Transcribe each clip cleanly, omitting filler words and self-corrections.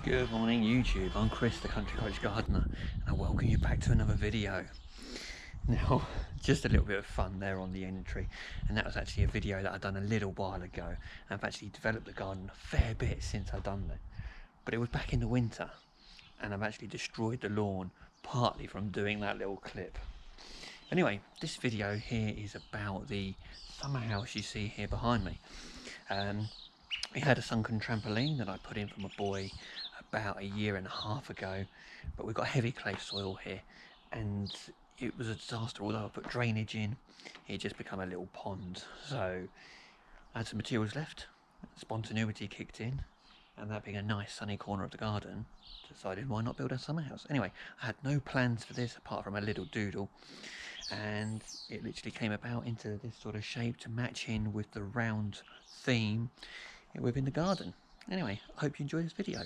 Good morning YouTube, I'm Chris the Country Cottage Gardener and I welcome you back to another video. Now, just a little bit of fun there on the entry, and that was actually a video that I'd done a little while ago. I've actually developed the garden a fair bit since I've done that, but it was back in the winter and I've actually destroyed the lawn partly from doing that little clip. Anyway, this video here is about the summer house you see here behind me. We had a sunken trampoline that I put in for my boy about a year and a half ago, but we've got heavy clay soil here and it was a disaster. Although I put drainage in, it just became a little pond. So I had some materials left, spontaneity kicked in, and that being a nice sunny corner of the garden, decided why not build a summer house. Anyway, I had no plans for this apart from a little doodle, and it literally came about into this sort of shape to match in with the round theme within the garden. Anyway, I hope you enjoy this video.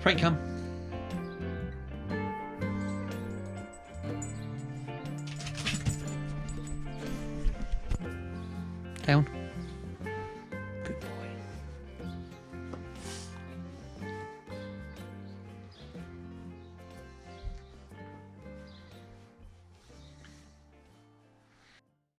Frank, come. Down.